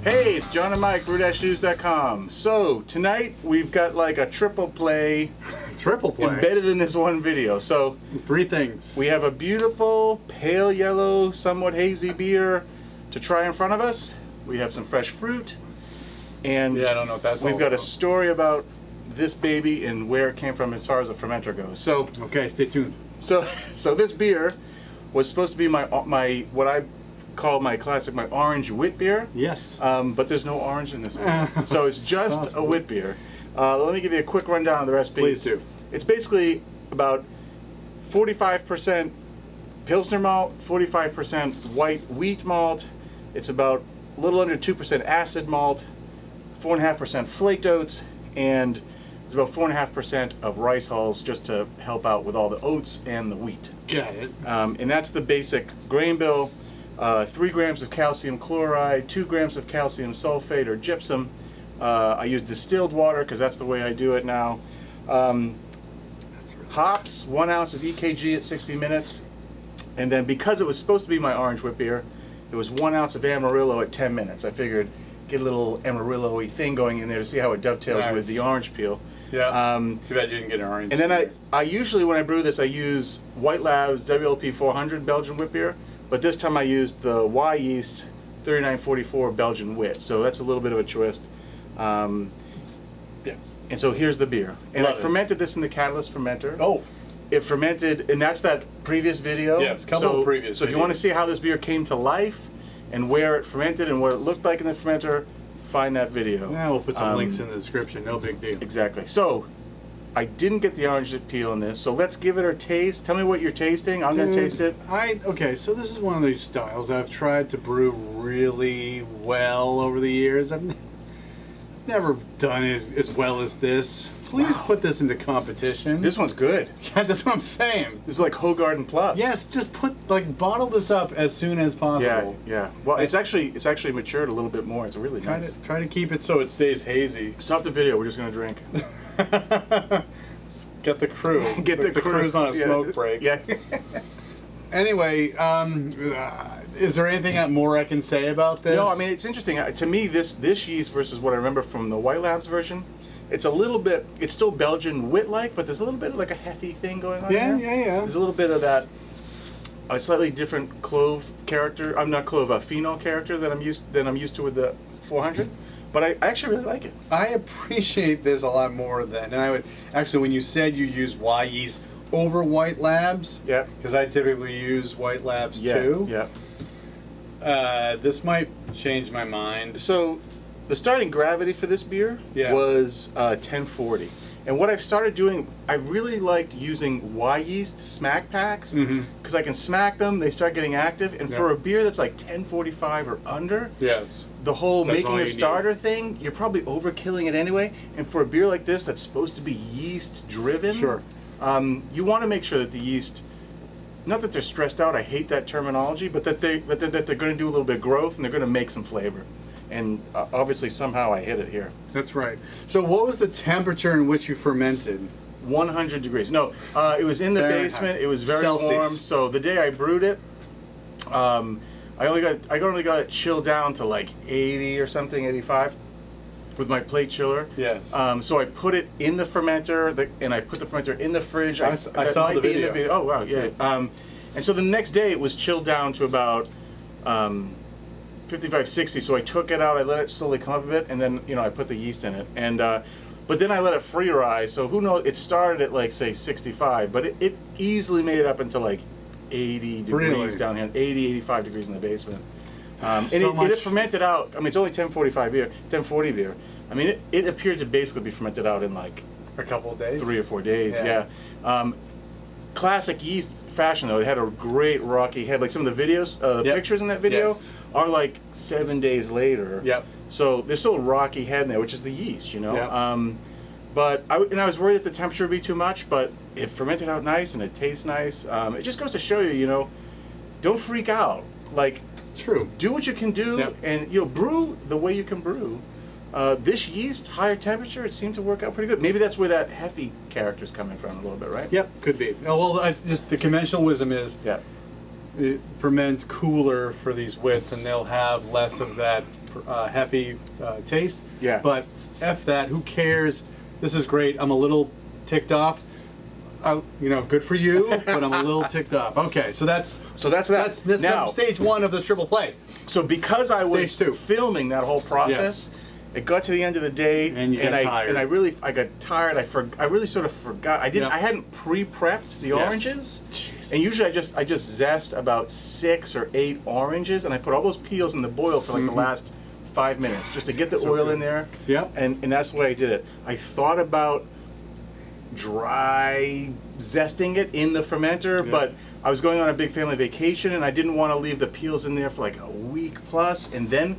Hey, it's John and Mike, brew-news.com. So, tonight we've got like a triple play embedded in this one video. So, three things. We have a beautiful, pale yellow, somewhat hazy beer to try in front of us. We have some fresh fruit. And yeah, I don't know what that's we've all got about. a story about this baby and where it came from as far as a fermenter goes. So, okay, stay tuned. So this beer was supposed to be my what I call my classic, my orange Witbier. Yes. But there's no orange in this one. So it's just a Witbier. Let me give you a quick rundown of the recipe. Please do. It's basically about 45% Pilsner malt, 45% white wheat malt. It's about a little under 2% acid malt, 4.5% flaked oats, and it's about 4.5% of rice hulls just to help out with all the oats and the wheat. Got it. And that's the basic grain bill. 3 grams of calcium chloride, 2 grams of calcium sulfate or gypsum. I use distilled water because that's the way I do it now. Hops, 1 ounce of EKG at 60 minutes. And then because it was supposed to be my orange wheat beer, it was 1 ounce of Amarillo at 10 minutes. I figured get a little Amarillo-y thing going in there to see how it dovetails with the orange peel. Yeah. Too bad you didn't get an orange. And then I usually, when I brew this, I use White Labs WLP 400 Belgian wheat beer. But this time I used the Y yeast 3944 Belgian wit, so that's a little bit of a twist. Yeah. And so here's the beer. And Love I fermented this in the Catalyst Fermentation. Oh. It fermented, and that's that previous video. Yes, a couple of previous So if you want to see how this beer came to life and where it fermented and what it looked like in the fermenter, find that video. Yeah, we'll put some links in the description. No big deal. Exactly. So I didn't get the orange peel in this, so let's give it a taste. Tell me what you're tasting. I'm going to taste it. Okay, so this is one of these styles that I've tried to brew really well over the years. I've never done it as well as this. Please put this into competition. This one's good. Yeah, that's what I'm saying. This is like Hogarden Plus. Yes, just bottle this up as soon as possible. Yeah. Well, it's actually matured a little bit more. It's really nice. Try to keep it so it stays hazy. Stop the video. We're just going to drink. Get the crew. Get the crew's on a smoke break. Yeah. Anyway, is there anything more I can say about this? No, I mean, it's interesting. To me, this yeast versus what I remember from the White Labs version, it's a little bit, it's still Belgian wit-like, but there's a little bit of like a heavy thing going on there. Yeah. There's a little bit of that, a slightly different clove character. I'm not clove, a phenol character that I'm used to with the 400. But I actually really like it. I appreciate this a lot more than, and I would actually, when you said you use Y yeast over White Labs, yeah, because I typically use White Labs too. Yeah. This might change my mind. So, the starting gravity for this beer was 1040. And what I've started doing, I really liked using Y yeast smack packs because I can smack them, they start getting active, and for a beer that's like 1045 or under, the whole making a starter thing, you're probably overkilling it anyway. And for a beer like this that's supposed to be yeast driven, you want to make sure that the yeast, not that they're stressed out, I hate that terminology, but that they're going to do a little bit of growth and they're going to make some flavor. And obviously somehow I hit it here. That's right. So what was the temperature in which you fermented? 100 degrees. No, it was in the basement. It was very warm. So the day I brewed it, I only got it chilled down to like 80 or something, 85, with my plate chiller. Yes. So I put it in the fermenter, and I put the fermenter in the fridge. I saw the video. Oh wow, yeah. And so the next day it was chilled down to about 55, 60. So I took it out. I let it slowly come up a bit, and then I put the yeast in it. And but then I let it free rise. So who knows? It started at like say 65, but it easily made it up into like 80 degrees down here, 80, 85 degrees in the basement. And it fermented out. I mean, it's only 1040 beer. I mean, it appeared to basically be fermented out in like a couple of days, 3 or 4 days. Yeah. Classic yeast fashion though. It had a great rocky head. Like some of the videos, the pictures in that video are like 7 days later. Yep. So there's still a rocky head in there, which is the yeast, But I was worried that the temperature would be too much, but it fermented out nice and it tastes nice. It just goes to show you, don't freak out. Like, do what you can do, and brew the way you can brew. This yeast, higher temperature, it seemed to work out pretty good. Maybe that's where that heavy character's coming from a little bit, right? Yep, could be. Well, just the conventional wisdom is ferment cooler for these wits, and they'll have less of that heavy taste. Yeah. But F that, who cares? This is great. I'm a little ticked off. Good for you, but I'm a little ticked off. Okay, so that's that. That's Now, stage one of the triple play. so because I was Stage 2. filming that whole process, it got to the end of the day, And you got tired. And I got tired. I really sort of forgot. I hadn't pre-prepped the oranges. Jesus. And usually I just zest about 6 or 8 oranges, and I put all those peels in the boil for like the last 5 minutes just to get the oil in there. Yeah. And that's the way I did it. I thought about dry zesting it in the fermenter, but I was going on a big family vacation and I didn't want to leave the peels in there for like a week plus, and then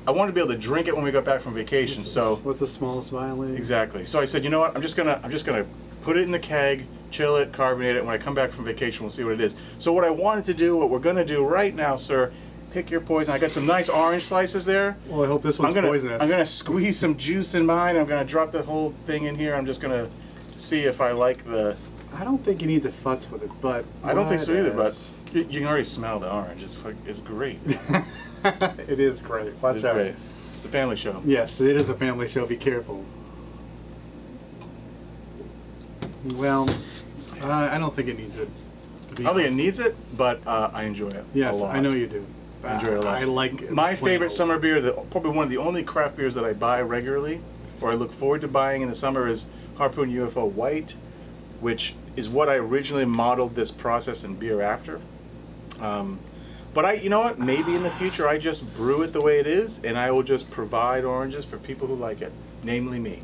I wanted to be able to drink it when we got back from vacation. So what's the smallest violin? exactly. So I said, you know what? I'm just gonna put it in the keg, chill it, carbonate it. When I come back from vacation, we'll see what it is. So what I wanted to do, what we're gonna do right now, sir, pick your poison. I got some nice orange slices there. Well, I hope this one's poisonous. I'm gonna squeeze some juice in mine. I'm gonna drop the whole thing in here. I'm just gonna see if I like the. I don't think you need to futz with it, but I don't think so either. But you can already smell the orange. It's great. it is great. Watch It's out. great. It's a family show. Yes, it is a family show. Be careful. Well, I don't think it needs it. I don't think it needs it, but I enjoy it. Yes, a lot. I know you do. I enjoy it a lot. I like my the plain favorite old. summer beer. Probably one of the only craft beers that I buy regularly, or I look forward to buying in the summer, is Harpoon UFO White, which is what I originally modeled this process in beer after. But you know what? Maybe in the future I just brew it the way it is, and I will just provide oranges for people who like it, namely me.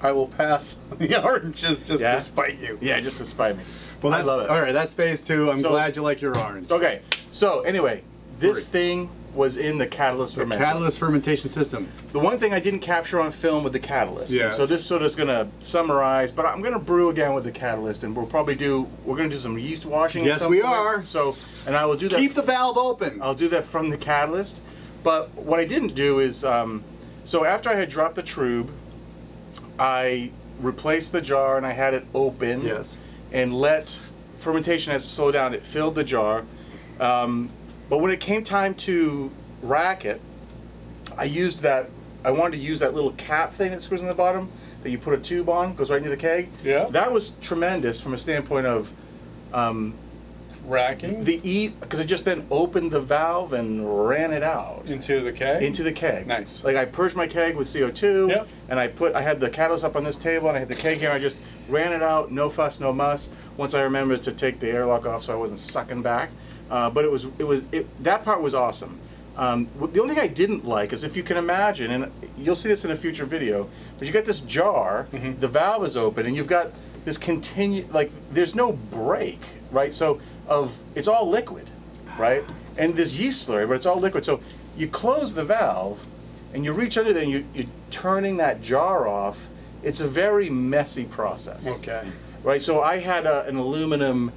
I will pass on the oranges just to spite you. Yeah, just to spite me. Well, I love it. all right. That's phase 2. I'm glad you like your orange. Okay, so anyway, this thing was in the Catalyst The Fermentation. Catalyst Fermentation System. The one thing I didn't capture on film with the Catalyst. Yes. So this sort of is going to summarize, but I'm going to brew again with the Catalyst, and we're going to do some yeast washing. Yes, at some we point. are. So, and I will do that. Keep the valve open. I'll do that from the Catalyst. But what I didn't do is, so after I had dropped the trube, I replaced the jar and I had it open. Yes. And let fermentation as it slowed down. It filled the jar. But when it came time to rack it, I wanted to use that little cap thing that screws on the bottom that you put a tube on, goes right into the keg. Yeah. That was tremendous from a standpoint of Racking because it just then opened the valve and ran it out into the keg. into the keg. Nice. Like I purged my keg with CO2, Yep. and I had the catalyst up on this table, and I had the keg here. I just ran it out, no fuss, no muss. Once I remembered to take the airlock off, so I wasn't sucking back. But that part was awesome. The only thing I didn't like is, if you can imagine, and you'll see this in a future video, but you got this jar, the valve is open, and you've got this there's no break, right? So it's all liquid, right? And there's yeast slurry, but it's all liquid. So you close the valve, and you reach under there, and you're turning that jar off. It's a very messy process. Okay. Right, so I had an aluminum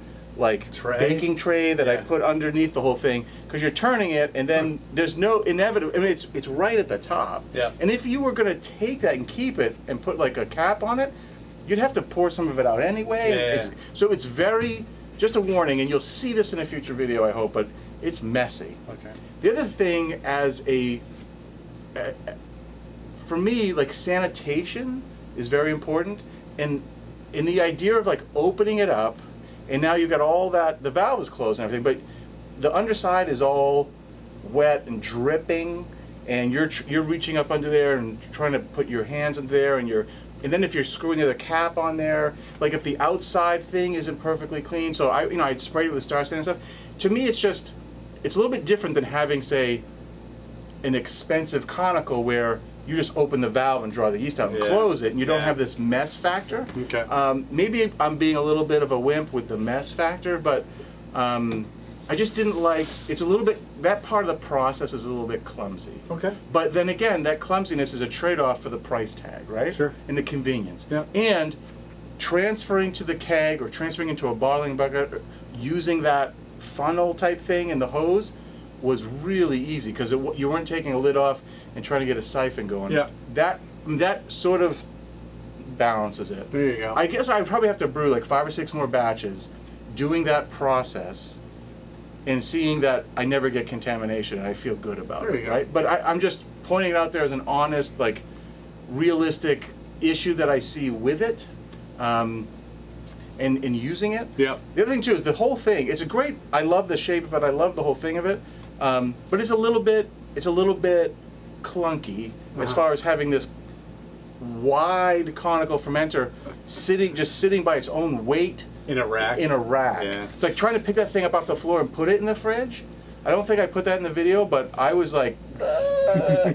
Tray? baking tray that I put underneath the whole thing, because you're turning it, and then there's no inevitable. I mean, it's right at the top. Yeah. And if you were going to take that and keep it and put like a cap on it, you'd have to pour some of it out anyway. Yeah. So it's very, just a warning, and you'll see this in a future video, I hope, but it's messy. Okay. The other thing, for me, like sanitation is very important, and in the idea of opening it up, and now you've got all that, the valve is closed and everything, but the underside is all wet and dripping, and you're reaching up under there and trying to put your hands in there, and then if you're screwing the other cap on there, like if the outside thing isn't perfectly clean, so I'd sprayed it with Star Sand and stuff. To me, it's a little bit different than having, say, an expensive conical where you just open the valve and draw the yeast out and close it, and you don't have this mess factor. Okay. Maybe I'm being a little bit of a wimp with the mess factor, but I just didn't like. It's a little bit. That part of the process is a little bit clumsy. Okay. But then again, that clumsiness is a trade-off for the price tag, right? Sure. And the convenience. Yeah. And transferring to the keg or transferring into a bottling bucket, using that funnel type thing in the hose was really easy, because you weren't taking a lid off and trying to get a siphon going. Yeah. That sort of balances it. There you go. I guess I'd probably have to brew 5 or 6 more batches, doing that process and seeing that I never get contamination, and I feel good about There it, you go. right? But I'm just pointing it out there as an honest, like, realistic issue that I see with it, and using it. Yep. The other thing too is the whole thing. It's a great. I love the shape of it. I love the whole thing of it. But it's a little bit clunky as far as having this wide conical fermenter sitting by its own weight In a rack. Yeah. It's like trying to pick that thing up off the floor and put it in the fridge. I don't think I put that in the video, but I was like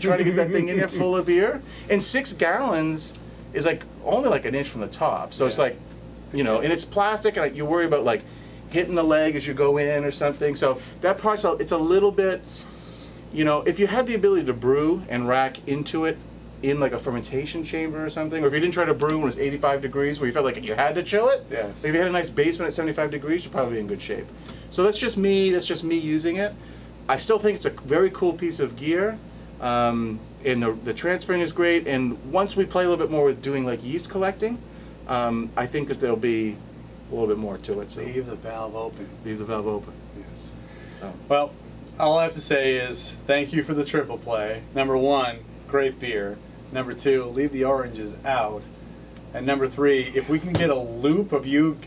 trying to get that thing in there full of beer. And 6 gallons is like only like an inch from the top, so it's like, you know, and it's plastic, and you worry about like hitting the leg as you go in or something. So that part's it's a little bit, you know, if you had the ability to brew and rack into it in like a fermentation chamber or something, or if you didn't try to brew when it was 85 degrees, where you felt like you had to chill it. Yes. If you had a nice basement at 75 degrees, you're probably in good shape. So that's just me. That's just me using it. I still think it's a very cool piece of gear, and the transferring is great. And once we play a little bit more with doing like yeast collecting, I think that there'll be a little bit more to it. So Leave the valve open. leave the valve open. Yes. So. Well, all I have to say is thank you for the triple play. Number 1, great beer. Number 2, leave the oranges out. And number 3, if we can get a loop of you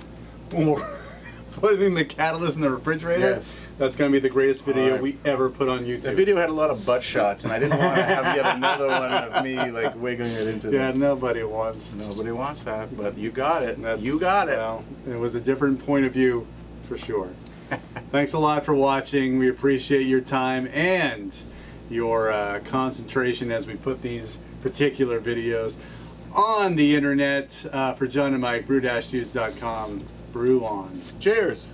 putting the catalyst in the refrigerator, Yes. that's going to be the greatest video Alright. we ever put on YouTube. The video had a lot of butt shots, and I didn't want to have yet another one of me like wiggling it into. Yeah, nobody wants. Nobody wants that, but you got it. That's- You got it. Well, it was a different point of view for sure. Thanks a lot for watching. We appreciate your time and your concentration as we put these particular videos on the internet. For John and Mike, brew-dudes.com. Brew on. Cheers.